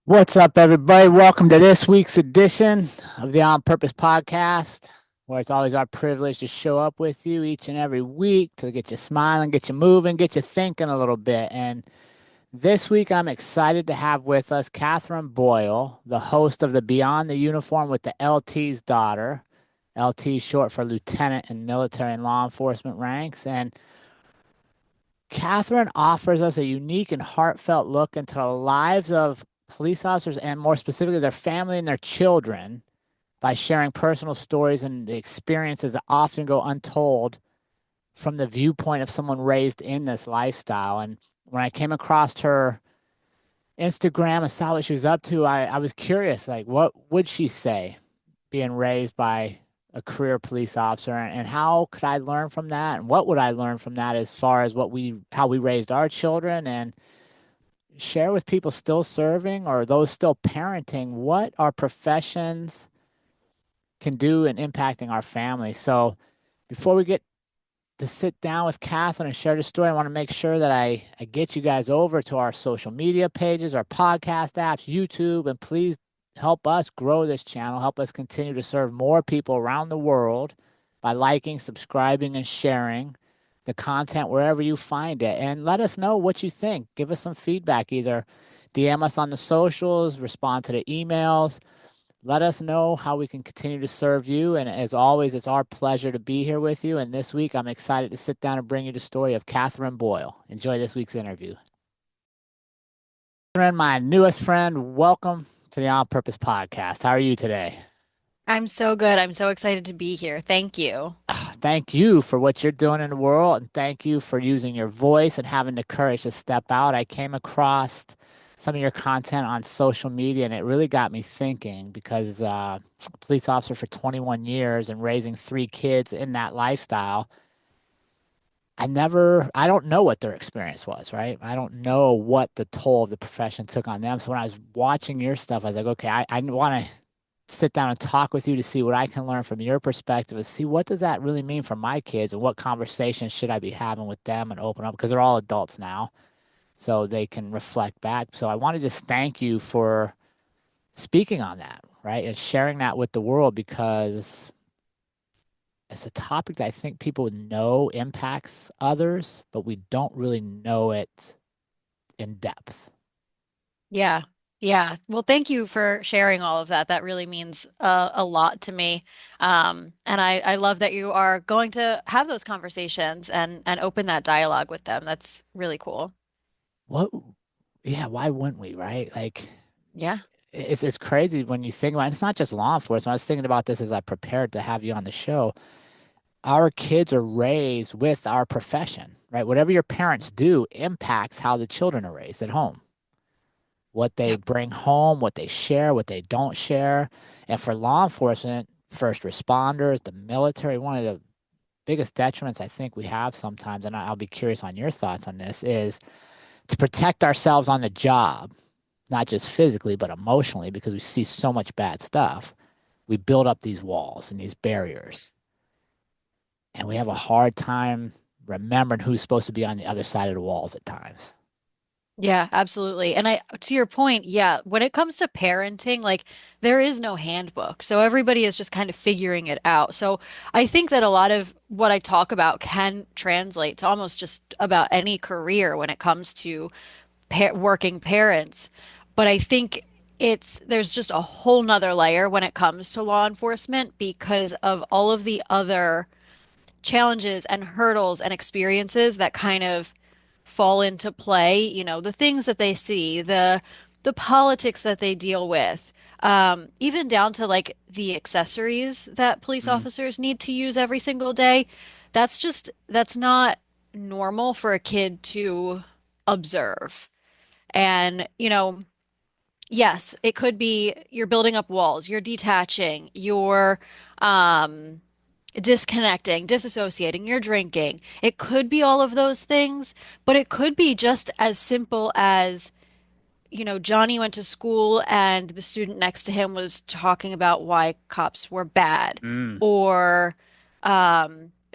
What's up, everybody? Welcome to this week's edition of the On Purpose podcast, where it's always our privilege to show up with you each and every week to get you smiling, get you moving, get you thinking a little bit. And this week, I'm excited to have with us Katherine Boyle, the host of the Beyond the Uniform with the LT's Daughter. LT short for Lieutenant in military and law enforcement ranks. And Catherine offers us a unique and heartfelt look into the lives of police officers and more specifically their family and their children by sharing personal stories and the experiences that often go untold from the viewpoint of someone raised in this lifestyle. And when I came across her Instagram and saw what she was up to, I was curious, like, what would she say being raised by a career police officer, and how could I learn from that? And what would I learn from that as far as how we raised our children, and share with people still serving or those still parenting what our professions can do in impacting our family. So before we get to sit down with Catherine and share the story, I want to make sure that I get you guys over to our social media pages, our podcast apps, YouTube, and please help us grow this channel, help us continue to serve more people around the world by liking, subscribing, and sharing the content wherever you find it. And let us know what you think. Give us some feedback, either DM us on the socials, respond to the emails. Let us know how we can continue to serve you. And as always, it's our pleasure to be here with you. And this week, I'm excited to sit down and bring you the story of Katherine Boyle. Enjoy this week's interview. Friend, my newest friend, welcome to the On Purpose podcast. How are you today? I'm so good. I'm so excited to be here. Thank you. Thank you for what you're doing in the world, and thank you for using your voice and having the courage to step out. I came across some of your content on social media, and it really got me thinking because a police officer for 21 years and raising three kids in that lifestyle. I don't know what their experience was, right? I don't know what the toll of the profession took on them. So when I was watching your stuff, I was like, okay, I want to sit down and talk with you to see what I can learn from your perspective and see what does that really mean for my kids and what conversations should I be having with them and open up because they're all adults now, so they can reflect back. So I want to just thank you for speaking on that, right? And sharing that with the world because it's a topic that I think people know impacts others, but we don't really know it in depth. Yeah. Yeah. Well, thank you for sharing all of that. That really means a lot to me. And I love that you are going to have those conversations and open that dialogue with them. That's really cool. What, yeah, why wouldn't we, right? Like, Yeah. it's crazy when you think about it. It's not just law enforcement. I was thinking about this as I prepared to have you on the show. Our kids are raised with our profession, right? Whatever your parents do impacts how the children are raised at home. What they Yep. bring home, what they share, what they don't share. And for law enforcement, first responders, the military, one of the biggest detriments I think we have sometimes, and I'll be curious on your thoughts on this, is to protect ourselves on the job, not just physically, but emotionally, because we see so much bad stuff. We build up these walls and these barriers, and we have a hard time remembering who's supposed to be on the other side of the walls at times. Yeah, absolutely. And to your point, yeah, when it comes to parenting, like there is no handbook. So everybody is just kind of figuring it out. So I think that a lot of what I talk about can translate to almost just about any career when it comes to pa working parents. But I think there's just a whole nother layer when it comes to law enforcement because of all of the other challenges and hurdles and experiences that kind of fall into play, the things that they see, the politics that they deal with, even down to like the accessories that police Mm. officers need to use every single day. That's not normal for a kid to observe. And, yes, it could be you're building up walls, you're detaching, you're um disconnecting, disassociating, you're drinking. It could be all of those things, but it could be just as simple as, Johnny went to school and the student next to him was talking about why cops were bad. Mm. Or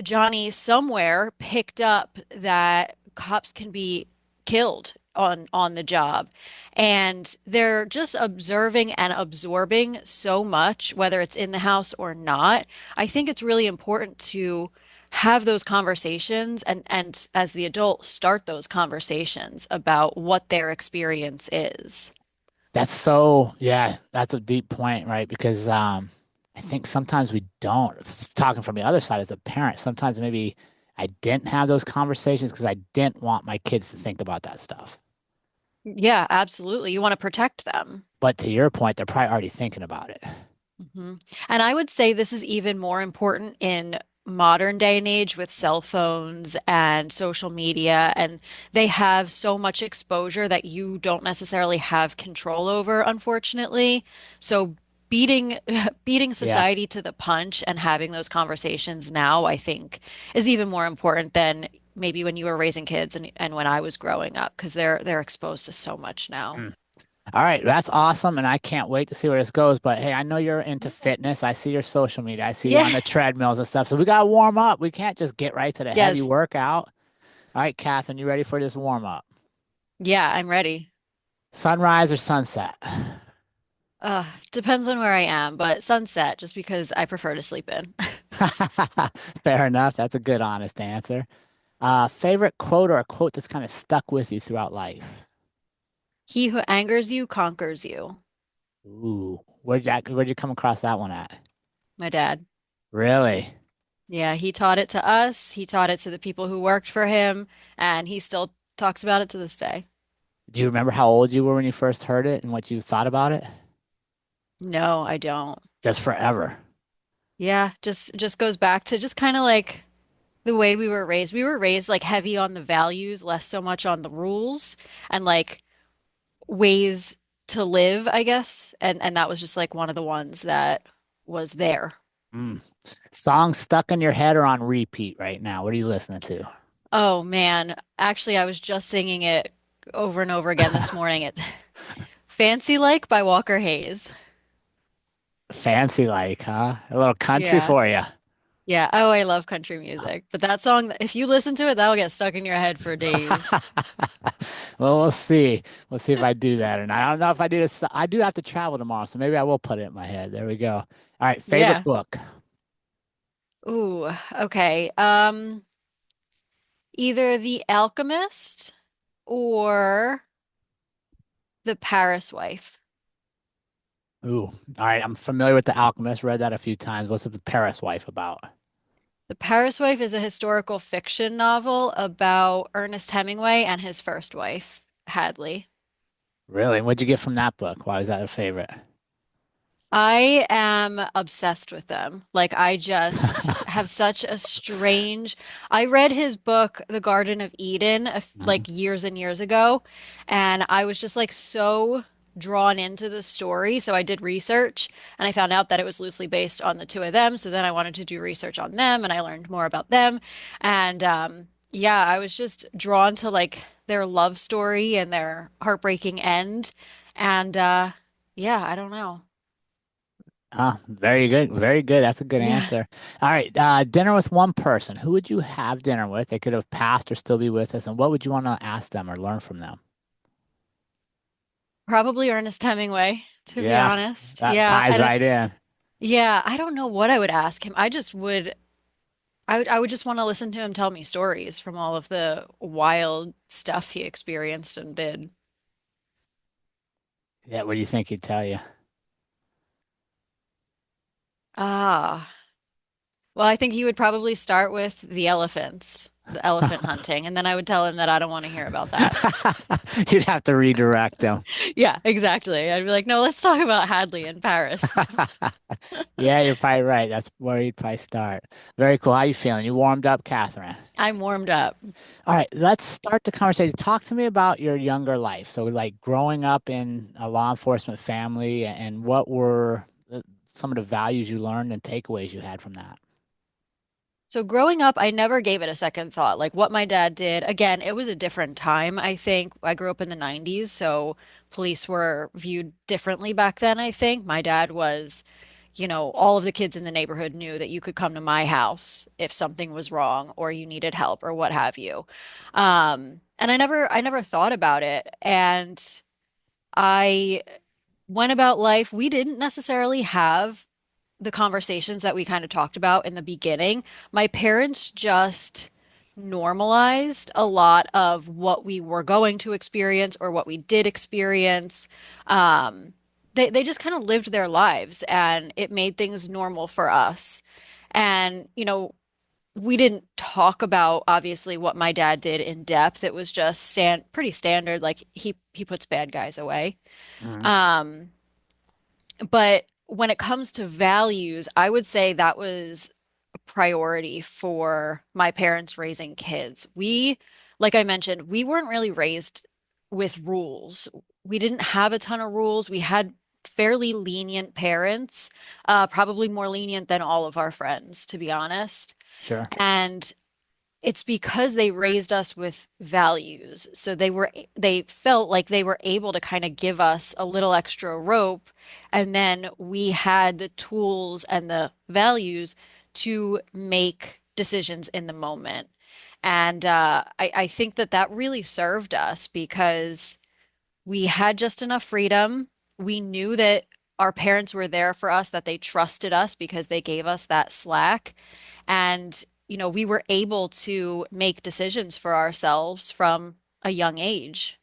Johnny somewhere picked up that cops can be killed on the job. And they're just observing and absorbing so much, whether it's in the house or not. I think it's really important to have those conversations and as the adult start those conversations about what their experience is. That's so, yeah, that's a deep point, right? Because I think sometimes we don't. Talking from the other side as a parent, sometimes maybe I didn't have those conversations because I didn't want my kids to think about that stuff. Yeah, absolutely. You want to protect them. But to your point, they're probably already thinking about it. hmm And I would say this is even more important in modern day and age with cell phones and social media, and they have so much exposure that you don't necessarily have control over, unfortunately. So beating beating Yeah. society to the punch and having those conversations now, I think, is even more important than maybe when you were raising kids and when I was growing up, because they're exposed to so much now. Mm. All right, that's awesome, and I can't wait to see where this goes. But hey, I know you're into fitness. I see your social media. I see you Yeah. on the treadmills and stuff. So we gotta warm up. We can't just get right to the heavy Yes. workout. All right, Catherine, you ready for this warm up? Yeah, I'm ready. Sunrise or sunset? Depends on where I am, but sunset, just because I prefer to sleep in. Fair enough. That's a good, honest answer. Favorite quote or a quote that's kind of stuck with you throughout life? He who angers you conquers you. Ooh, where'd you come across that one at? My dad. Really? Yeah, he taught it to us. He taught it to the people who worked for him, and he still talks about it to this day. Do you remember how old you were when you first heard it and what you thought about it? No, I don't. Just forever. Yeah, just goes back to just kind of like the way we were raised. We were raised like heavy on the values, less so much on the rules and like ways to live, I guess. And that was just like one of the ones that was there. Mm. Song stuck in your head or on repeat right now? What are you listening to? Oh man, actually I was just singing it over and over again this morning. It Fancy Like by Walker Hayes. Fancy like, huh? A little country Yeah. for you. Yeah. Oh, I love country music. But that song, if you listen to it, that'll get stuck in your head for days. Well, we'll see. We'll see if I do that or not. I don't know if I do this. I do have to travel tomorrow, so maybe I will put it in my head. There we go. All right, favorite Yeah. book. Ooh, okay. Either The Alchemist or The Paris Wife. Ooh, all right. I'm familiar with The Alchemist. Read that a few times. What's the Paris Wife about? The Paris Wife is a historical fiction novel about Ernest Hemingway and his first wife, Hadley. Really? What'd you get from that book? Why is that a favorite? I am obsessed with them. Like, I just have such a strange. I read his book, The Garden of Eden, Mhm. like years and years ago, and I was just like so drawn into the story. So I did research and I found out that it was loosely based on the two of them. So then I wanted to do research on them and I learned more about them. And yeah, I was just drawn to like their love story and their heartbreaking end. And yeah, I don't know. Very good. Very good. That's a good Yeah. answer. All right. Dinner with one person. Who would you have dinner with? They could have passed or still be with us. And what would you want to ask them or learn from them? Probably Ernest Hemingway, to be Yeah, honest. that Yeah, ties right in. I don't know what I would ask him. I would just want to listen to him tell me stories from all of the wild stuff he experienced and did. Yeah, what do you think he'd tell you? Ah, well, I think he would probably start with the elephants, the elephant hunting, and then I would tell him that I don't want to hear about that. You'd have to redirect them. Yeah, exactly. I'd be like, no, let's talk about Hadley in Paris. Yeah, you're probably right. That's where you'd probably start. Very cool. How you feeling? You warmed up, Catherine? I'm warmed up. All right, let's start the conversation. Talk to me about your younger life. So, like growing up in a law enforcement family, and what were some of the values you learned and takeaways you had from that? So growing up, I never gave it a second thought. Like what my dad did, again, it was a different time. I think I grew up in the 90s, so police were viewed differently back then, I think. My dad was, all of the kids in the neighborhood knew that you could come to my house if something was wrong or you needed help or what have you. And I never thought about it. And I went about life. We didn't necessarily have the conversations that we kind of talked about in the beginning. My parents just normalized a lot of what we were going to experience or what we did experience. Um, they just kind of lived their lives and it made things normal for us. And, we didn't talk about obviously what my dad did in depth. It was just pretty standard, like he puts bad guys away. Mhm. Um, but when it comes to values, I would say that was a priority for my parents raising kids. Like I mentioned, we weren't really raised with rules. We didn't have a ton of rules. We had fairly lenient parents, probably more lenient than all of our friends, to be honest. Sure. And it's because they raised us with values. So they felt like they were able to kind of give us a little extra rope, and then we had the tools and the values to make decisions in the moment. And I think that that really served us because we had just enough freedom. We knew that our parents were there for us, that they trusted us because they gave us that slack. And, we were able to make decisions for ourselves from a young age.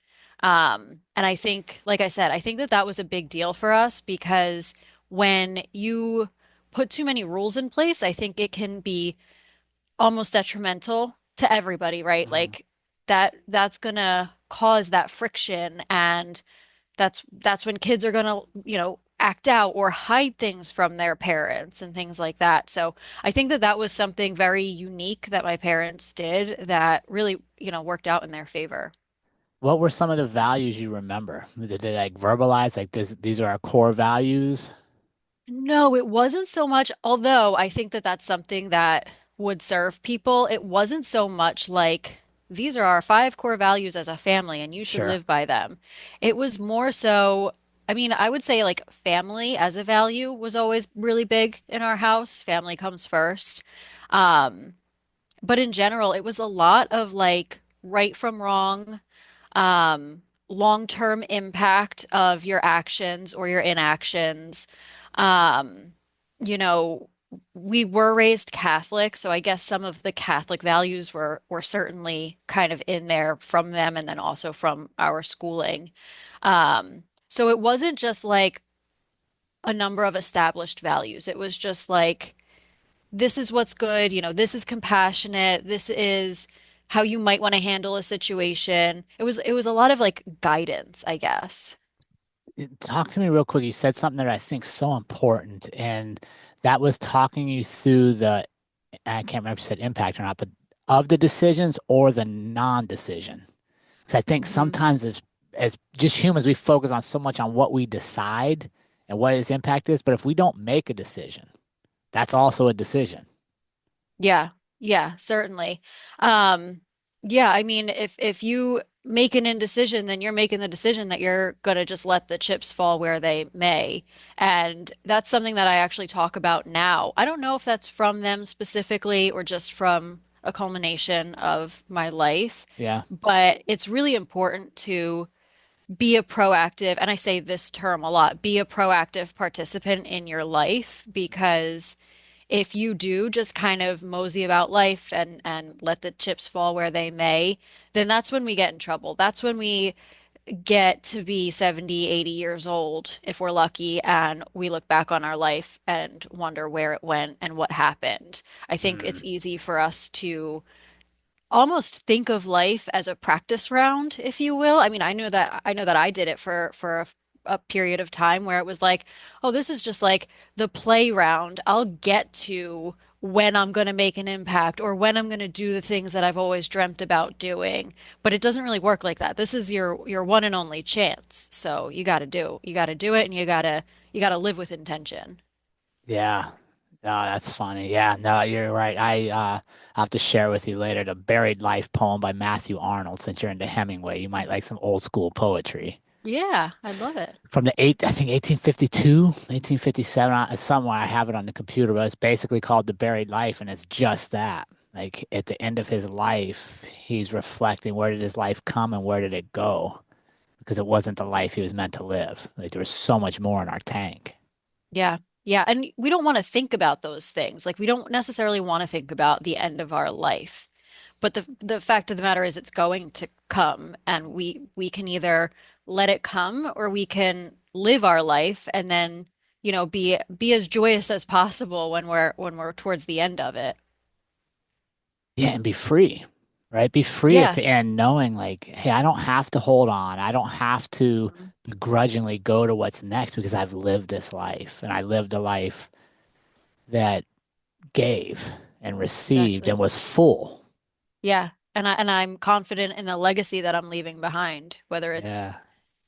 And I think, like I said, I think that that was a big deal for us because when you put too many rules in place, I think it can be almost detrimental to everybody, right? Mhm. Like that's gonna cause that friction and that's when kids are gonna, act out or hide things from their parents and things like that. So I think that that was something very unique that my parents did that really, worked out in their favor. What were some of the values you remember? Did they like verbalize like these are our core values? No, it wasn't so much, although I think that that's something that would serve people. It wasn't so much like these are our five core values as a family and you should Sure. live by them. It was more so, I mean, I would say like family as a value was always really big in our house. Family comes first. Um, but in general, it was a lot of like right from wrong, long-term impact of your actions or your inactions. Um, you know, we were raised Catholic, so I guess some of the Catholic values were certainly kind of in there from them and then also from our schooling. So it wasn't just like a number of established values. It was just like this is what's good, this is compassionate, this is how you might want to handle a situation. It was a lot of like guidance, I guess. Talk to me real quick. You said something that I think is so important, and that was talking you through I can't remember if you said impact or not, but of the decisions or the non-decision. Because I think Mhm. sometimes as just humans, we focus on so much on what we decide and what its impact is. But if we don't make a decision, that's also a decision. Yeah, yeah, certainly. Um, yeah, I mean, if you make an indecision, then you're making the decision that you're gonna just let the chips fall where they may. And that's something that I actually talk about now. I don't know if that's from them specifically or just from a culmination of my life, Yeah. but it's really important to be a proactive, and I say this term a lot, be a proactive participant in your life because if you do just kind of mosey about life and let the chips fall where they may, then that's when we get in trouble. That's when we get to be 70, 80 years old if we're lucky and we look back on our life and wonder where it went and what happened. I think Mm, it's easy for us to almost think of life as a practice round, if you will. I mean, I know that I did it for a period of time where it was like, oh, this is just like the playground I'll get to when I'm going to make an impact or when I'm going to do the things that I've always dreamt about doing. But it doesn't really work like that. This is your one and only chance. So you got to do it and you got to live with intention. yeah. No, that's funny. Yeah, no, you're right. I'll have to share with you later the Buried Life poem by Matthew Arnold. Since you're into Hemingway, you might like some old school poetry. Yeah, I love it. from the I think 1852, 1857, somewhere I have it on the computer, but it's basically called The Buried Life, and it's just that. Like at the end of his life, he's reflecting where did his life come and where did it go? Because it wasn't the life he was meant to live. Like there was so much more in our tank. Yeah. Yeah. And we don't want to think about those things. Like we don't necessarily want to think about the end of our life. But the fact of the matter is it's going to come and we can either let it come or we can live our life and then, be as joyous as possible when we're towards the end of it. Yeah, and be free, right? Be free at Yeah. the end, knowing like, hey, I don't have to hold on. I don't have to Mhm. begrudgingly go to what's next because I've lived this life and I lived a life that gave and received and Exactly. was full. Yeah. And I'm confident in the legacy that I'm leaving behind, whether it's Yeah.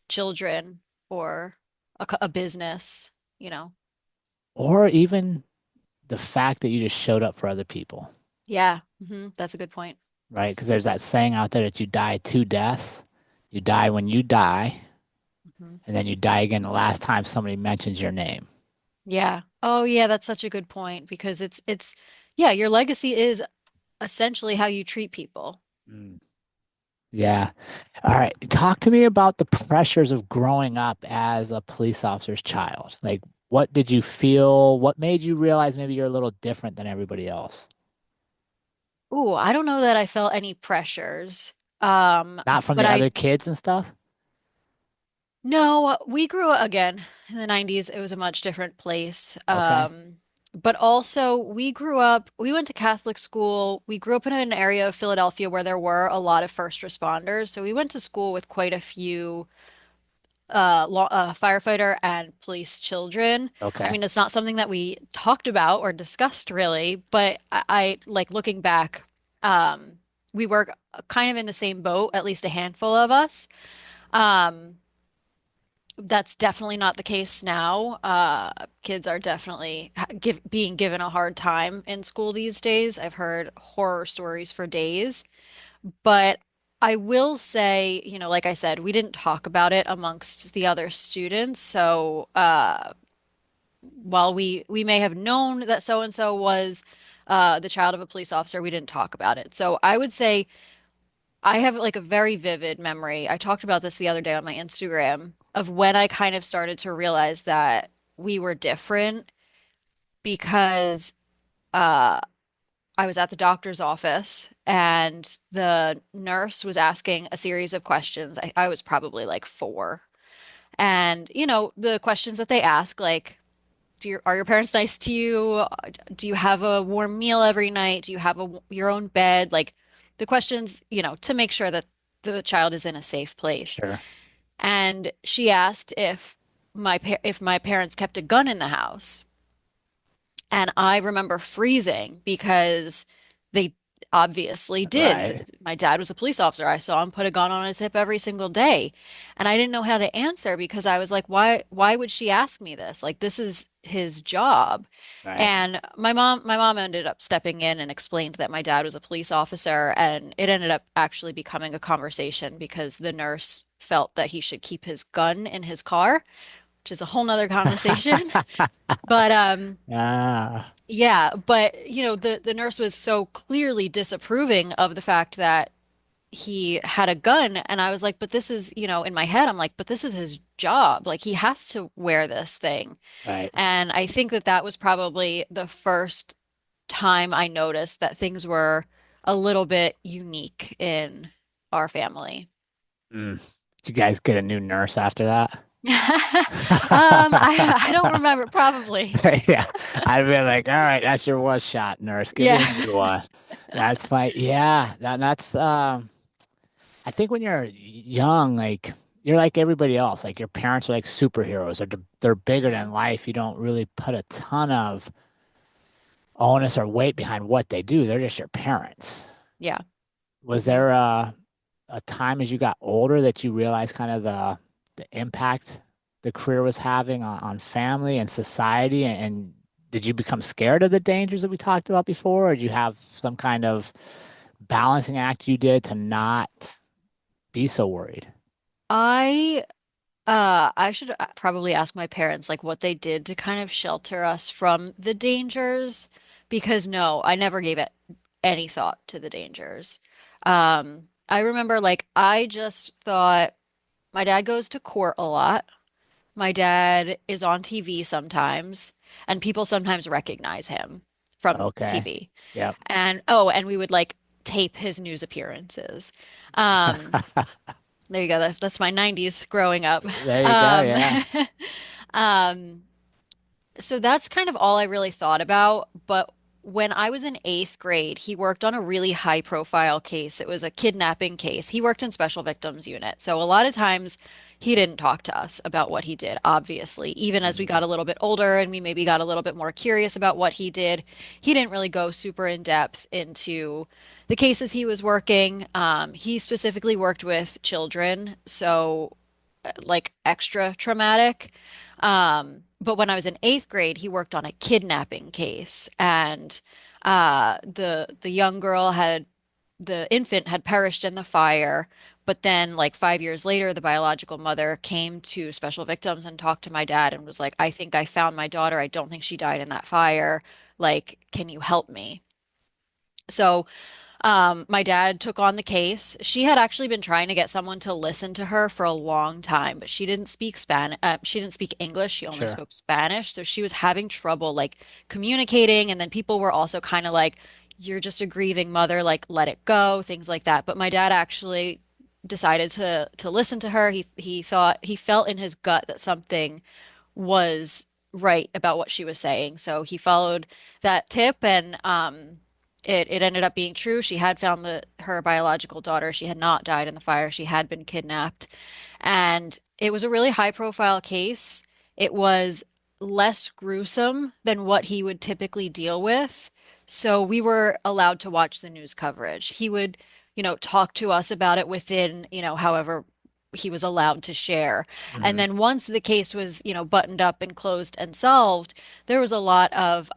children or a business, you know. Or even the fact that you just showed up for other people, Yeah. That's a good point. right? Because there's that saying out there that you die two deaths. You die when you die, Mhm. and then you die again the last time somebody mentions your name. Yeah. Oh, yeah, that's such a good point because yeah, your legacy is essentially how you treat people. Mm. Yeah. All right. Talk to me about the pressures of growing up as a police officer's child. Like, what did you feel? What made you realize maybe you're a little different than everybody else? Ooh, I don't know that I felt any pressures. Not from But the I other kids and stuff? no, we grew up again in the 90s. It was a much different place. Okay. But also we went to Catholic school. We grew up in an area of Philadelphia where there were a lot of first responders. So we went to school with quite a few firefighter and police children. I Okay. mean, it's not something that we talked about or discussed really, but I like looking back, um, we were kind of in the same boat, at least a handful of us. Um, that's definitely not the case now. Kids are definitely being given a hard time in school these days. I've heard horror stories for days. But I will say, like I said, we didn't talk about it amongst the other students. So while we may have known that so and so was the child of a police officer, we didn't talk about it. So I would say I have like a very vivid memory. I talked about this the other day on my Instagram of when I kind of started to realize that we were different because uh, I was at the doctor's office and the nurse was asking a series of questions. I was probably like 4. And, the questions that they ask, like, are your parents nice to you? Do you have a warm meal every night? Do you have your own bed? Like the questions, to make sure that the child is in a safe place. Sure. And she asked if my parents kept a gun in the house. And I remember freezing because they obviously did. Right. My dad was a police officer. I saw him put a gun on his hip every single day. And I didn't know how to answer because I was like, why would she ask me this? Like this is his job. Right. And my mom ended up stepping in and explained that my dad was a police officer and it ended up actually becoming a conversation because the nurse felt that he should keep his gun in his car, which is a whole nother conversation. But Ah, yeah, but the nurse was so clearly disapproving of the fact that he had a gun, and I was like, but this is, in my head, I'm like, but this is his job. Like he has to wear this thing. right. And I think that that was probably the first time I noticed that things were a little bit unique in our family. Mm. Did you guys get a new nurse after that? I don't remember, probably. Yeah, I'd be like, all right, that's your one shot, nurse. Give me a Yeah. new one. That's fine. Yeah, that's I think when you're young, like you're like everybody else. Like your parents are like superheroes. They're bigger Yeah. than life. You don't really put a ton of onus or weight behind what they do. They're just your parents. Yeah. Was hmm there a time as you got older that you realized kind of the impact the career was having on family and society? And did you become scared of the dangers that we talked about before, or did you have some kind of balancing act you did to not be so worried? I I should probably ask my parents like what they did to kind of shelter us from the dangers because no, I never gave it any thought to the dangers. I remember like I just thought my dad goes to court a lot. My dad is on TV sometimes, and people sometimes recognize him from Okay. TV. Yep. And oh, and we would like tape his news appearances. Um, there you go. That's my 90s growing up. There you go. Um, Yeah. um, so that's kind of all I really thought about. But when I was in eighth grade, he worked on a really high profile case. It was a kidnapping case. He worked in special victims unit. So a lot of times he didn't talk to us about what he did, obviously. Even as we Mhm. got a little bit older and we maybe got a little bit more curious about what he did, he didn't really go super in depth into the cases he was working. He specifically worked with children. So like extra traumatic. But when I was in eighth grade, he worked on a kidnapping case, and the young girl had the infant had perished in the fire. But then, like 5 years later, the biological mother came to special victims and talked to my dad and was like, "I think I found my daughter. I don't think she died in that fire. Like, can you help me?" So my dad took on the case. She had actually been trying to get someone to listen to her for a long time, but she didn't speak Spanish. She didn't speak English. She only Sure. spoke Spanish. So she was having trouble like communicating. And then people were also kind of like, you're just a grieving mother, like let it go, things like that. But my dad actually decided to listen to her. He thought he felt in his gut that something was right about what she was saying. So he followed that tip and it ended up being true. She had found her biological daughter. She had not died in the fire. She had been kidnapped. And it was a really high profile case. It was less gruesome than what he would typically deal with. So we were allowed to watch the news coverage. He would, talk to us about it within, however he was allowed to share. And Hmm. then once the case was, buttoned up and closed and solved, there was a lot of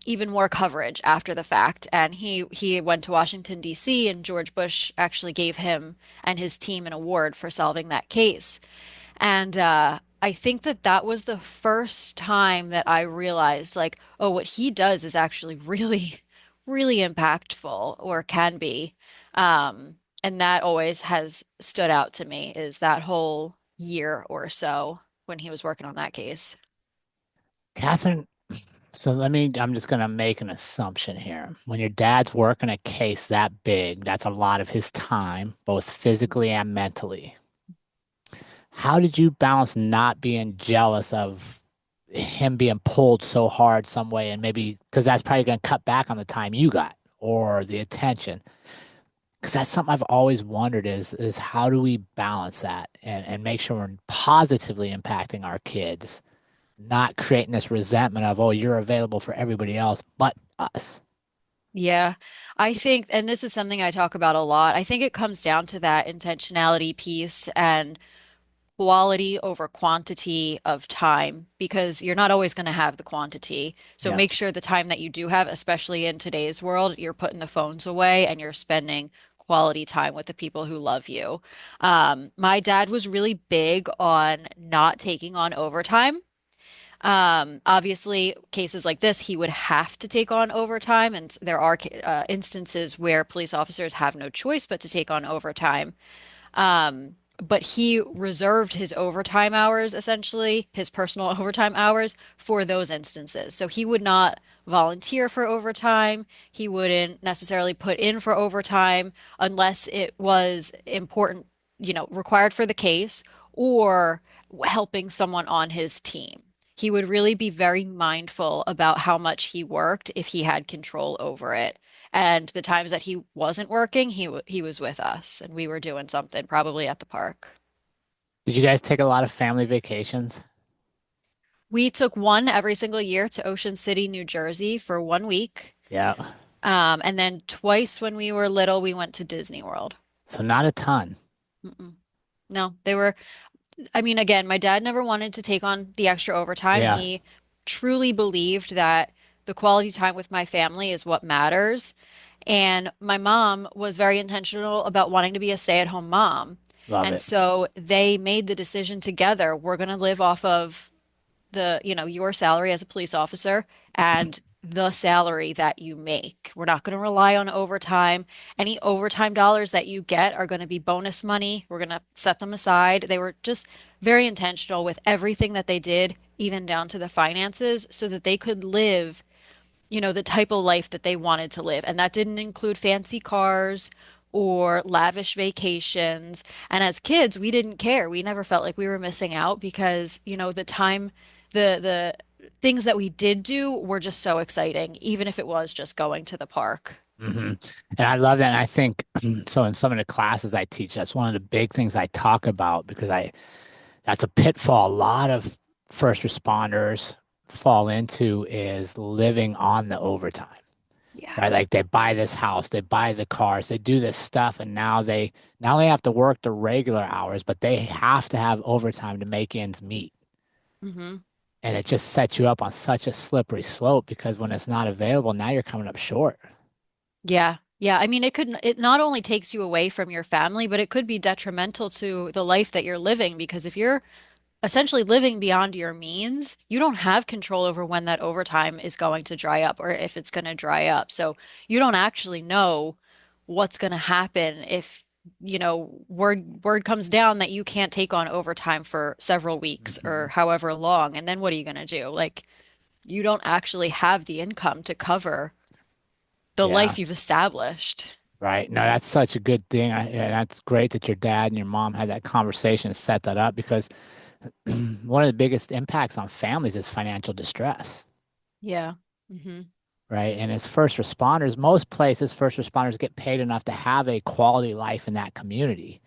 even more coverage after the fact. And he went to Washington, D.C., and George Bush actually gave him and his team an award for solving that case. And I think that that was the first time that I realized, like, oh, what he does is actually really, really impactful or can be. And that always has stood out to me is that whole year or so when he was working on that case. Catherine, so I'm just going to make an assumption here. When your dad's working a case that big, that's a lot of his time, both physically and mentally. How did you balance not being jealous of him being pulled so hard some way and maybe because that's probably going to cut back on the time you got or the attention? Because that's something I've always wondered is how do we balance that and make sure we're positively impacting our kids, not creating this resentment of, oh, you're available for everybody else but us. Yeah, I think, and this is something I talk about a lot. I think it comes down to that intentionality piece and quality over quantity of time because you're not always going to have the quantity. So Yeah. make sure the time that you do have, especially in today's world, you're putting the phones away and you're spending quality time with the people who love you. My dad was really big on not taking on overtime. Obviously, cases like this, he would have to take on overtime, and there are instances where police officers have no choice but to take on overtime. But he reserved his overtime hours, essentially, his personal overtime hours for those instances. So he would not volunteer for overtime. He wouldn't necessarily put in for overtime unless it was important, required for the case or helping someone on his team. He would really be very mindful about how much he worked if he had control over it. And the times that he wasn't working, he was with us and we were doing something, probably at the park. Did you guys take a lot of family vacations? We took one every single year to Ocean City, New Jersey for 1 week. Yeah. And then twice when we were little, we went to Disney World. So not a ton. Mm-mm. No, they were, I mean, again, my dad never wanted to take on the extra overtime. Yeah. He truly believed that the quality time with my family is what matters. And my mom was very intentional about wanting to be a stay-at-home mom. Love And it. so they made the decision together, we're going to live off of your salary as a police officer and the salary that you make. We're not going to rely on overtime. Any overtime dollars that you get are going to be bonus money. We're going to set them aside. They were just very intentional with everything that they did, even down to the finances, so that they could live, the type of life that they wanted to live. And that didn't include fancy cars or lavish vacations. And as kids, we didn't care. We never felt like we were missing out because, the things that we did do were just so exciting, even if it was just going to the park. hmm And I love that. And I think so in some of the classes I teach, that's one of the big things I talk about because that's a pitfall a lot of first responders fall into is living on the overtime, Yeah. right? Like they buy this house, they buy the cars, they do this stuff, and now they not only have to work the regular hours, but they have to have overtime to make ends meet. Hmm. And it just sets you up on such a slippery slope because when it's not available, now you're coming up short. Yeah. Yeah. I mean, it not only takes you away from your family, but it could be detrimental to the life that you're living because if you're essentially living beyond your means, you don't have control over when that overtime is going to dry up or if it's going to dry up. So you don't actually know what's going to happen if, word comes down that you can't take on overtime for several weeks or hmm however long. And then what are you going to do? Like, you don't actually have the income to cover the Yeah. life you've established. Right. No, that's such a good thing. And that's great that your dad and your mom had that conversation and set that up because one of the biggest impacts on families is financial distress, Yeah. Hmm. right? And as first responders, most places, first responders get paid enough to have a quality life in that community.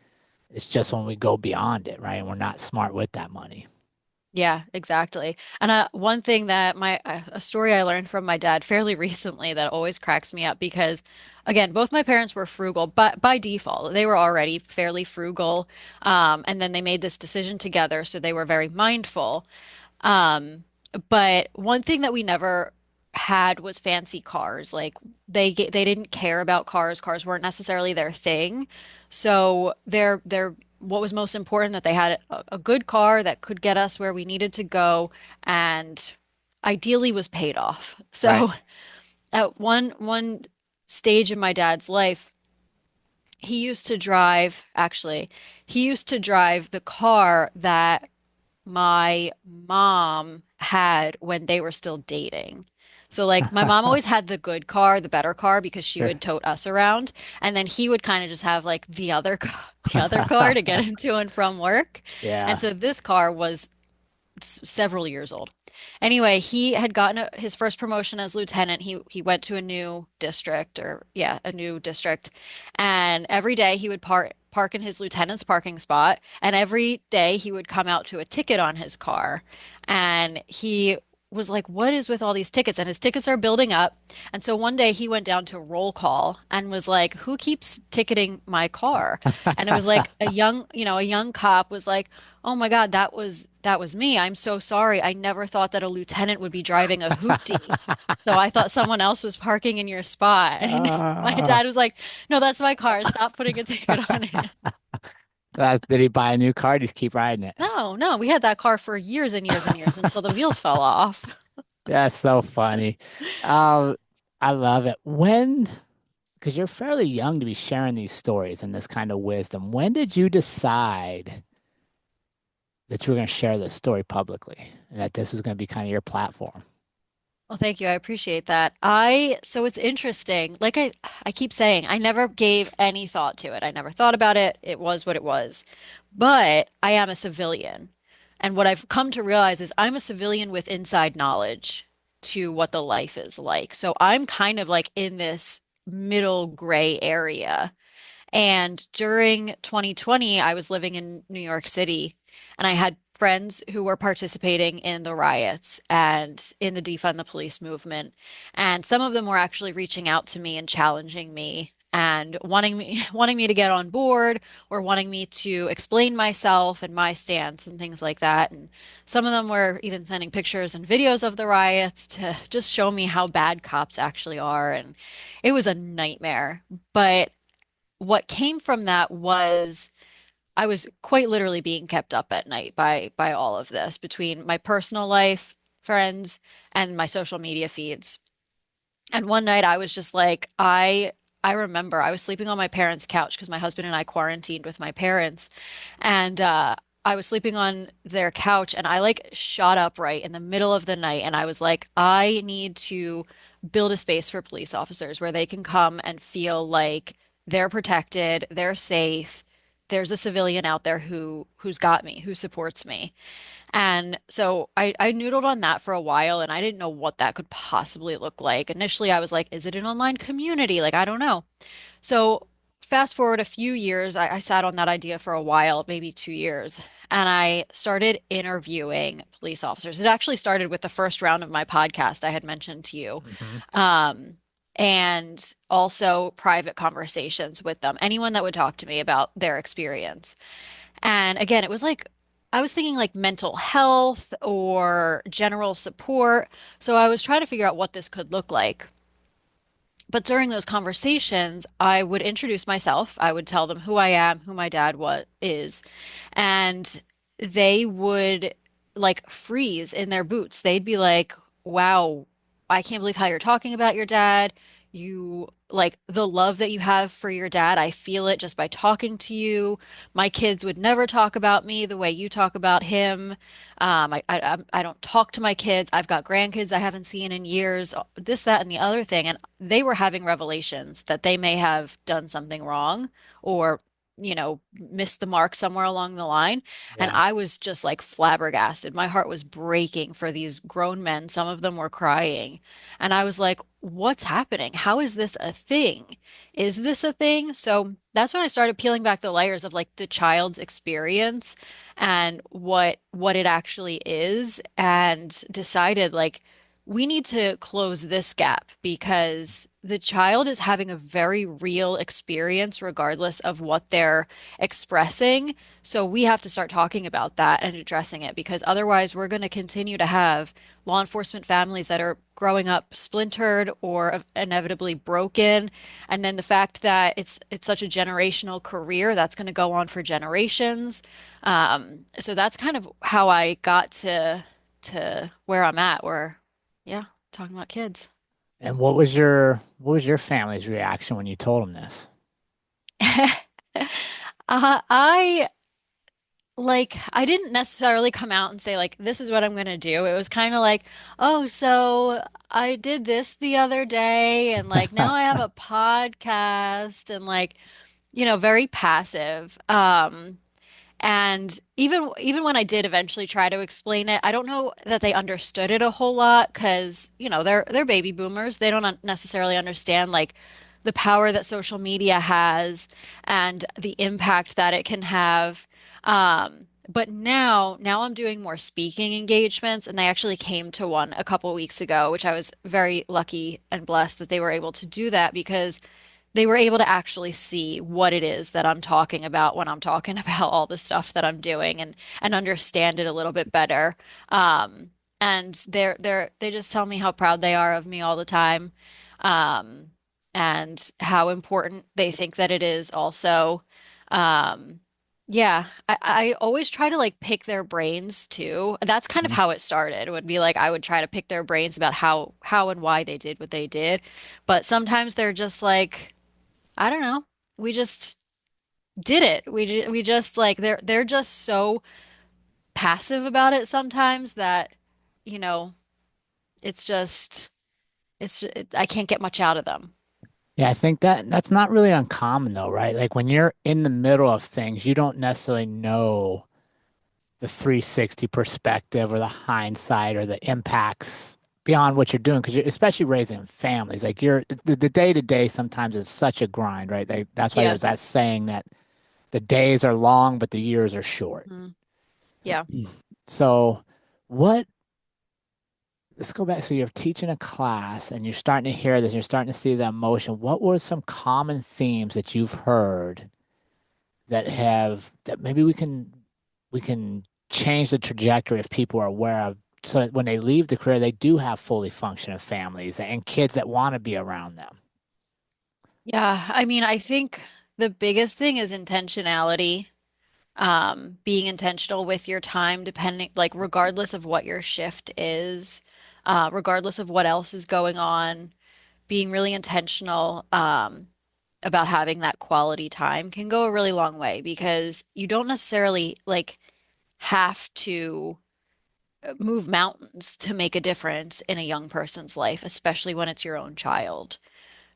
It's just when we go beyond it, right? And we're not smart with that money. Yeah, exactly. And one thing that a story I learned from my dad fairly recently that always cracks me up because, again, both my parents were frugal, but by default, they were already fairly frugal. And then they made this decision together, so they were very mindful. Um, but one thing that we never had was fancy cars. Like they didn't care about cars. Cars weren't necessarily their thing. So their what was most important that they had a good car that could get us where we needed to go and ideally was paid off. Right. So at one stage in my dad's life, he used to drive the car that my mom had when they were still dating. So like my mom always had the good car, the better car because she would tote us around, and then he would kind of just have like the other car to get him to and from work. And Yeah. so this car was several years old. Anyway, he had gotten his first promotion as lieutenant. He went to a new district a new district. And every day he would park in his lieutenant's parking spot, and every day he would come out to a ticket on his car. And he was like, "What is with all these tickets?" And his tickets are building up. And so one day he went down to roll call and was like, "Who keeps ticketing my car?" And it was like a young cop was like, "Oh my God, that was me. I'm so sorry. I never thought that a lieutenant would be driving a hoopty. So I thought someone else was parking in your spot." And my Uh, dad was like, "No, that's my car. Stop putting a ticket on it." did he buy a new car? Just keep riding it. No, no, we had that car for years and years and years until the wheels fell off. That's so funny. Um, I love it. Because you're fairly young to be sharing these stories and this kind of wisdom, when did you decide that you were going to share this story publicly and that this was going to be kind of your platform? Well, thank you. I appreciate that. So it's interesting. Like I keep saying, I never gave any thought to it. I never thought about it. It was what it was. But I am a civilian. And what I've come to realize is I'm a civilian with inside knowledge to what the life is like. So I'm kind of like in this middle gray area. And during 2020, I was living in New York City and I had friends who were participating in the riots and in the defund the police movement. And some of them were actually reaching out to me and challenging me and wanting me to get on board or wanting me to explain myself and my stance and things like that. And some of them were even sending pictures and videos of the riots to just show me how bad cops actually are. And it was a nightmare. But what came from that was I was quite literally being kept up at night by all of this between my personal life, friends, and my social media feeds. And one night I was just like, I remember I was sleeping on my parents' couch because my husband and I quarantined with my parents. And I was sleeping on their couch and I like shot up right in the middle of the night and I was like, I need to build a space for police officers where they can come and feel like they're protected, they're safe. There's a civilian out there who's got me, who supports me. And so I noodled on that for a while and I didn't know what that could possibly look like. Initially, I was like, is it an online community? Like, I don't know. So fast forward a few years, I sat on that idea for a while, maybe 2 years, and I started interviewing police officers. It actually started with the first round of my podcast I had mentioned to you. Hmm. Um, and also private conversations with them, anyone that would talk to me about their experience. And again, it was like I was thinking like mental health or general support. So I was trying to figure out what this could look like. But during those conversations, I would introduce myself. I would tell them who I am, who my dad what is, and they would like freeze in their boots. They'd be like, "Wow, I can't believe how you're talking about your dad. You like the love that you have for your dad. I feel it just by talking to you. My kids would never talk about me the way you talk about him. I don't talk to my kids. I've got grandkids I haven't seen in years, this, that, and the other thing. And they were having revelations that they may have done something wrong or, missed the mark somewhere along the line. And Yeah. I was just like flabbergasted. My heart was breaking for these grown men. Some of them were crying. And I was like, what's happening? How is this a thing? Is this a thing? So that's when I started peeling back the layers of like the child's experience and what it actually is and decided like we need to close this gap because the child is having a very real experience regardless of what they're expressing. So we have to start talking about that and addressing it because otherwise we're going to continue to have law enforcement families that are growing up splintered or inevitably broken. And then the fact that it's such a generational career that's going to go on for generations. So that's kind of how I got to where I'm at, where yeah, talking about kids. And what was your family's reaction when you told them this? I I didn't necessarily come out and say like this is what I'm gonna do. It was kind of like, oh, so I did this the other day and like now I have a podcast and like, very passive. And even when I did eventually try to explain it, I don't know that they understood it a whole lot because, they're baby boomers. They don't necessarily understand like the power that social media has and the impact that it can have. But now I'm doing more speaking engagements, and they actually came to one a couple weeks ago, which I was very lucky and blessed that they were able to do that because they were able to actually see what it is that I'm talking about when I'm talking about all the stuff that I'm doing and understand it a little bit better. Um, and they just tell me how proud they are of me all the time, um, and how important they think that it is also. Um, yeah, I always try to like pick their brains too. That's kind of Mhm. how it started. It would be like I would try to pick their brains about how and why they did what they did. But sometimes they're just like I don't know. We just did it. We just like they're just so passive about it sometimes that you know it's just I can't get much out of them. Yeah, I think that's not really uncommon though, right? Like when you're in the middle of things, you don't necessarily know the 360 perspective or the hindsight or the impacts beyond what you're doing because you're especially raising families. Like you're the day to day sometimes is such a grind, right? That's why Yeah. there's that saying that the days are long, but the years are short. Mhm. Yeah. So what let's go back. So you're teaching a class and you're starting to hear this, you're starting to see the emotion. What were some common themes that you've heard that maybe we can change the trajectory if people are aware of so that when they leave the career, they do have fully functioning families and kids that want to be around them. Yeah. I mean, I think the biggest thing is intentionality. being intentional with your time, depending, like, regardless of what your shift is, regardless of what else is going on, being really intentional, about having that quality time can go a really long way because you don't necessarily like have to move mountains to make a difference in a young person's life, especially when it's your own child.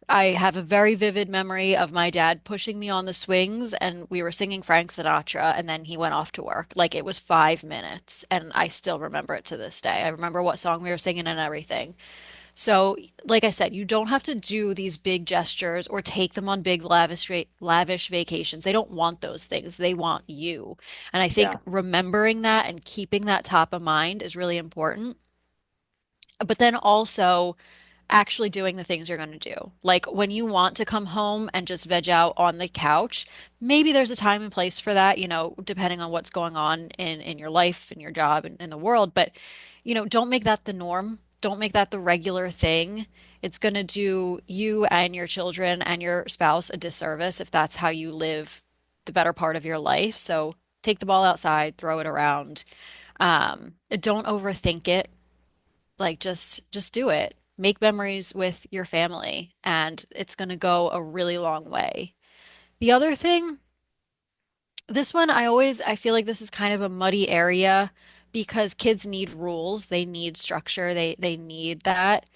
I have a very vivid memory of my dad pushing me on the swings and we were singing Frank Sinatra and then he went off to work. Like it was 5 minutes and I still remember it to this day. I remember what song we were singing and everything. So, like I said, you don't have to do these big gestures or take them on big lavish vacations. They don't want those things. They want you. And I think Yeah, remembering that and keeping that top of mind is really important. But then also actually doing the things you're going to do. Like when you want to come home and just veg out on the couch, maybe there's a time and place for that, depending on what's going on in your life and your job and in the world. But, don't make that the norm. Don't make that the regular thing. It's going to do you and your children and your spouse a disservice if that's how you live the better part of your life. So take the ball outside, throw it around. Don't overthink it. Like just do it. Make memories with your family and it's going to go a really long way. The other thing, this one I feel like this is kind of a muddy area because kids need rules, they need structure, they need that.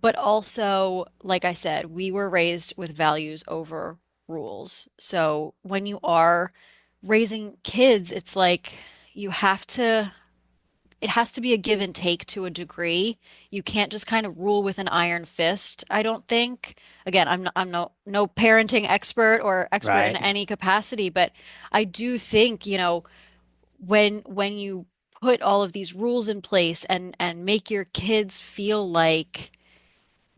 But also, like I said, we were raised with values over rules. So when you are raising kids, it's like you have to it has to be a give and take to a degree. You can't just kind of rule with an iron fist, I don't think. Again, I'm no parenting expert or expert in right, any capacity, but I do think, when you put all of these rules in place and make your kids feel like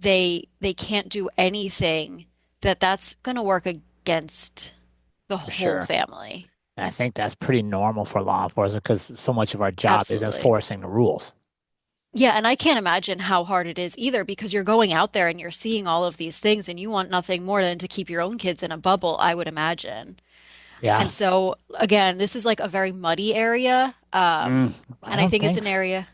they can't do anything, that's going to work against the for whole sure. family. And I think that's pretty normal for law enforcement because so much of our job is Absolutely. enforcing the rules. Yeah, and I can't imagine how hard it is either because you're going out there and you're seeing all of these things and you want nothing more than to keep your own kids in a bubble, I would imagine. Yeah. And so, again, this is like a very muddy area. I And I don't think it's think an area.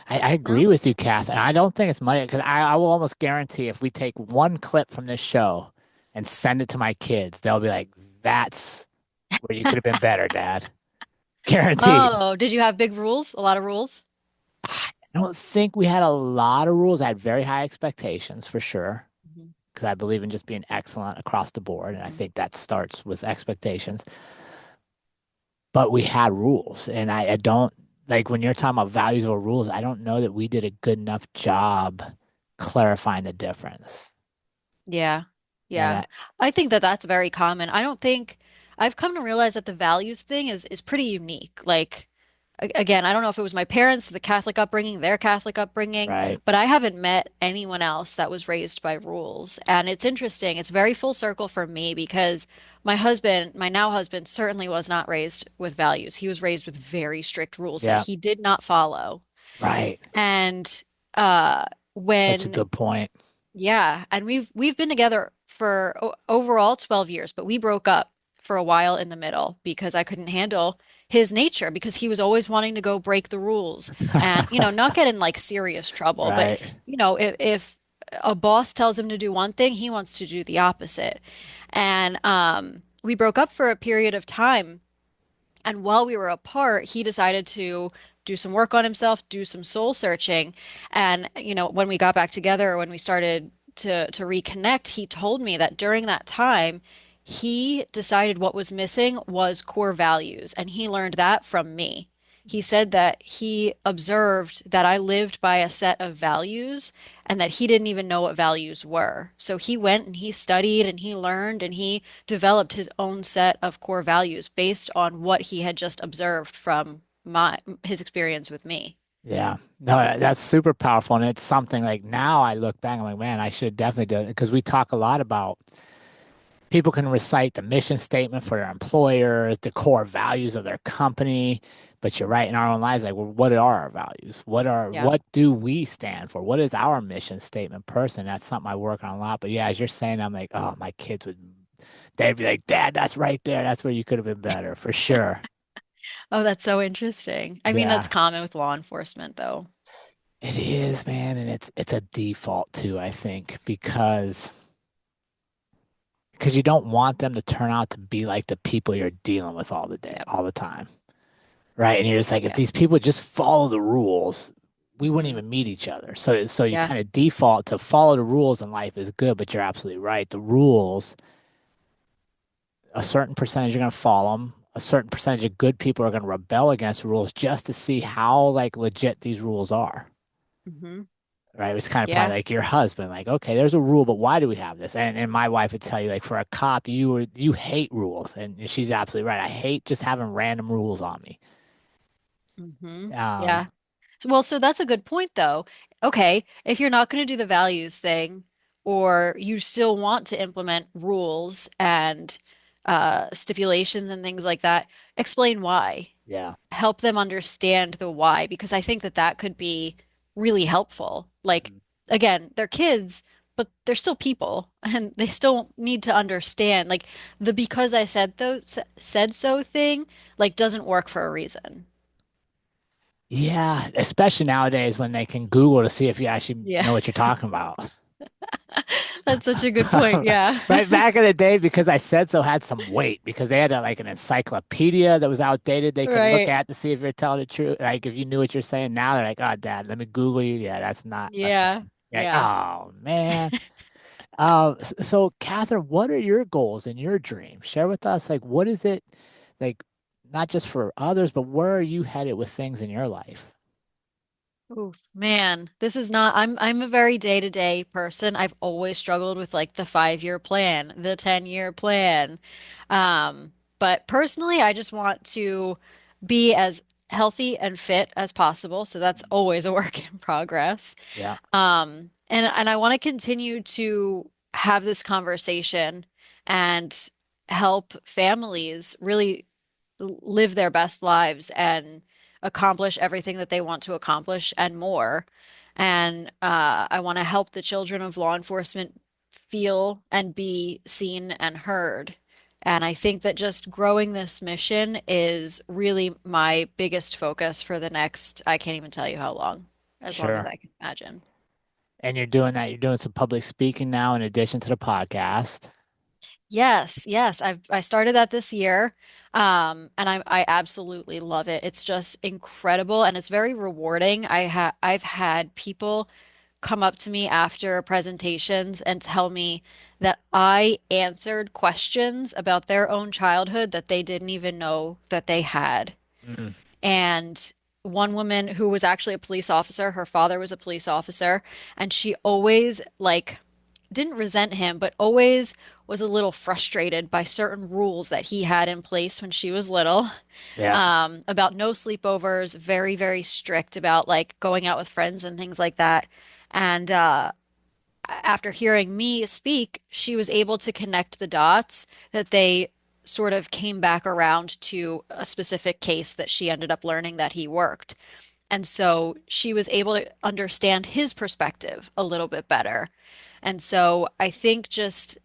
I agree No? with you, Kath, and I don't think it's money because I will almost guarantee if we take one clip from this show and send it to my kids, they'll be like, "That's where you could have been better, Dad." Guaranteed. Oh, did you have big rules? A lot of rules? I don't think we had a lot of rules. I had very high expectations for sure Mhm. because I believe in just being excellent across the board, and I Mhm. think that starts with expectations. But we had rules, and I don't like when you're talking about values or rules. I don't know that we did a good enough job clarifying the difference. Yeah. And Yeah. I think that that's very common. I don't think I've come to realize that the values thing is pretty unique. Like again, I don't know if it was my parents, the Catholic upbringing, their Catholic upbringing, right, but I haven't met anyone else that was raised by rules. And it's interesting. It's very full circle for me because my husband, my now husband, certainly was not raised with values. He was raised with very strict rules that yeah, he did not follow. right. And uh Such a when good point. yeah, and we've been together for overall 12 years, but we broke up for a while in the middle because I couldn't handle his nature because he was always wanting to go break the rules and not get in like serious trouble, but Right. if a boss tells him to do one thing, he wants to do the opposite. And we broke up for a period of time. And while we were apart, he decided to do some work on himself, do some soul searching. And, when we got back together, when we started to reconnect, he told me that during that time, he decided what was missing was core values. And he learned that from me. He said that he observed that I lived by a set of values and that he didn't even know what values were. So he went and he studied and he learned and he developed his own set of core values based on what he had just observed from my his experience with me. Yeah. No, that's super powerful. And it's something like now I look back, I'm like, man, I should definitely do it because we talk a lot about people can recite the mission statement for their employers, the core values of their company. But you're right in our own lives, like, well, what are our values? Yeah. What do we stand for? What is our mission statement person? That's something I work on a lot. But yeah, as you're saying, I'm like, oh, my kids would they'd be like, Dad, that's right there. That's where you could have been better for sure. Oh, that's so interesting. I mean, that's Yeah, common with law enforcement, though. it is, man, and it's a default too, I think, because you don't want them to turn out to be like the people you're dealing with all the day, Yeah. all the time, right? And you're just like, if Yeah. these people just follow the rules, we wouldn't Hmm. even meet each other. So you Yeah. kind of default to follow the rules in life is good, but you're absolutely right. The rules, a certain percentage are going to follow them. A certain percentage of good people are going to rebel against rules just to see how like legit these rules are. Hmm. Right. It's kind of probably Yeah. like your husband, like, okay, there's a rule, but why do we have this? And my wife would tell you, like, for a cop, you hate rules. And she's absolutely right. I hate just having random rules on me. Hmm. Um, Yeah. Well, so that's a good point, though. Okay, if you're not going to do the values thing, or you still want to implement rules and stipulations and things like that, explain why. yeah. Help them understand the why, because I think that that could be really helpful. Like, Mhm. again, they're kids, but they're still people, and they still need to understand. Like the because I said so thing, like doesn't work for a reason. Yeah. Especially nowadays when they can Google to see if you actually Yeah. know what you're talking about. That's such a good point. Yeah. Right back in the day, because I said so had some weight because they had like an encyclopedia that was outdated they could look Right. at to see if you're telling the truth. Like if you knew what you're saying now, they're like, oh, Dad, let me Google you. Yeah, that's not a Yeah. thing. You're like, Yeah. oh man. So Catherine, what are your goals and your dreams? Share with us, like, what is it, like, not just for others, but where are you headed with things in your life? Ooh, man, this is not I'm a very day-to-day person. I've always struggled with like the 5-year plan, the 10-year plan. But personally, I just want to be as healthy and fit as possible. So that's always a work in progress. Yeah, And I want to continue to have this conversation and help families really live their best lives and accomplish everything that they want to accomplish and more. And I want to help the children of law enforcement feel and be seen and heard. And I think that just growing this mission is really my biggest focus for the next, I can't even tell you how as long as sure. I can imagine. And you're doing that. You're doing some public speaking now in addition to the podcast. Yes, yes. I started that this year. And I absolutely love it. It's just incredible and it's very rewarding. I've had people come up to me after presentations and tell me that I answered questions about their own childhood that they didn't even know that they had. Mm, And one woman who was actually a police officer, her father was a police officer, and she always like didn't resent him, but always was a little frustrated by certain rules that he had in place when she was little, yeah, about no sleepovers, very, very strict about like going out with friends and things like that. And after hearing me speak, she was able to connect the dots that they sort of came back around to a specific case that she ended up learning that he worked. And so she was able to understand his perspective a little bit better. And so I think just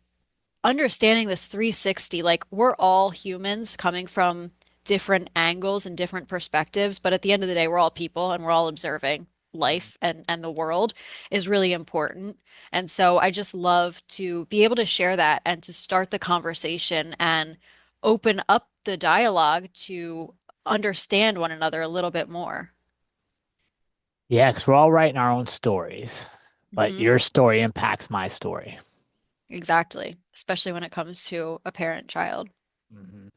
understanding this 360, like we're all humans coming from different angles and different perspectives, but at the end of the day, we're all people and we're all observing life and the world is really important. And so I just love to be able to share that and to start the conversation and open up the dialogue to understand one another a little bit more. yeah. Because we're all writing our own stories, but Hmm. your story impacts my story. Exactly, especially when it comes to a parent-child. Mhm.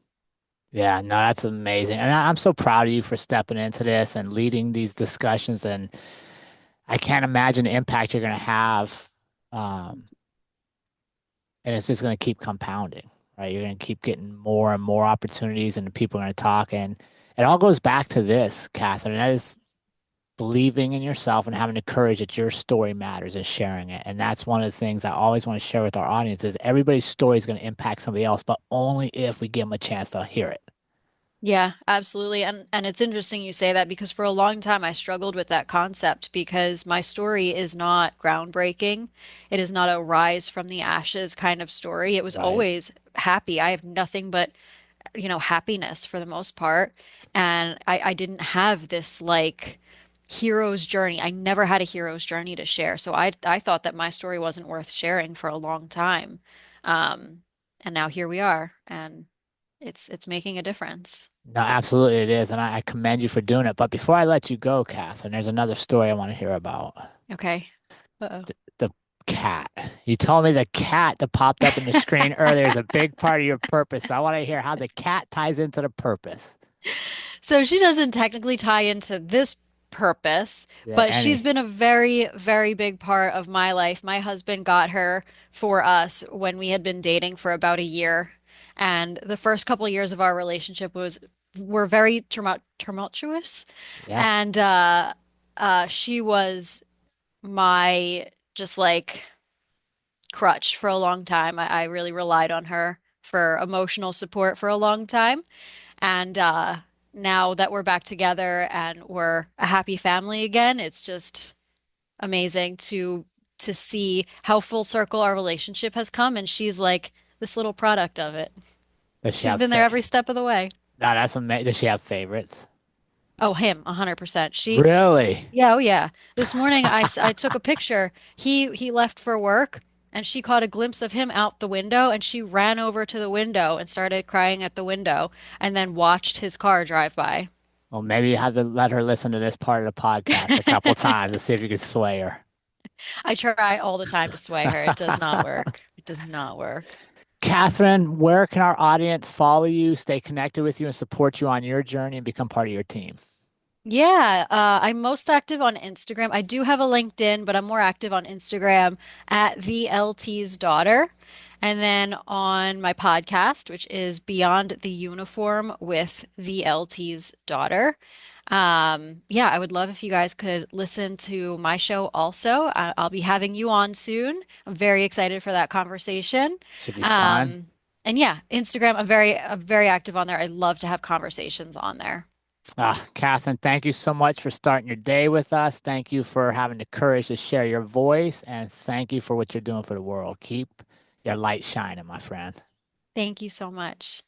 Yeah, no, that's amazing. And I'm so proud of you for stepping into this and leading these discussions. And I can't imagine the impact you're going to have. Um, and it's just going to keep compounding, right? You're going to keep getting more and more opportunities, and people are going to talk. And it all goes back to this, Catherine. That is believing in yourself and having the courage that your story matters and sharing it. And that's one of the things I always want to share with our audience is everybody's story is going to impact somebody else, but only if we give them a chance to hear it. Yeah, absolutely. And it's interesting you say that because for a long time I struggled with that concept because my story is not groundbreaking. It is not a rise from the ashes kind of story. It was Right. always happy. I have nothing but, happiness for the most part. And I didn't have this like hero's journey. I never had a hero's journey to share. So I thought that my story wasn't worth sharing for a long time. Um, and now here we are, and it's making a difference. No, absolutely it is, and I commend you for doing it. But before I let you go, Catherine, there's another story I want to hear about. Okay. Uh-oh. The cat. You told me the cat that popped up in the screen earlier is a big part of your purpose. So I want to hear how the cat ties into the purpose. So she doesn't technically tie into this purpose, Yeah, but she's any. been a very, very big part of my life. My husband got her for us when we had been dating for about a year. And the first couple of years of our relationship were very tumultuous. Yeah, And she was my just like crutch for a long time. I really relied on her for emotional support for a long time. And now that we're back together and we're a happy family again, it's just amazing to see how full circle our relationship has come. And she's like this little product of it. does she She's have been there every step of the way. No, that's amazing. Does she have favorites? Oh, him, 100%. Really? Yeah, oh yeah. This morning I took a picture. He left for work and she caught a glimpse of him out the window and she ran over to the window and started crying at the window and then watched his car drive by. Well, maybe you have to let her listen to this part of the podcast a couple times to see if you can sway her. I try all the time to sway her. It does not work. It does not work. Catherine, where can our audience follow you, stay connected with you, and support you on your journey and become part of your team? Yeah, I'm most active on Instagram. I do have a LinkedIn, but I'm more active on Instagram at the LT's daughter. And then on my podcast, which is Beyond the Uniform with the LT's daughter. Yeah, I would love if you guys could listen to my show also. I'll be having you on soon. I'm very excited for that conversation. Should be fun. Um, and yeah, Instagram, I'm very active on there. I love to have conversations on there. Catherine, thank you so much for starting your day with us. Thank you for having the courage to share your voice, and thank you for what you're doing for the world. Keep your light shining, my friend. Thank you so much.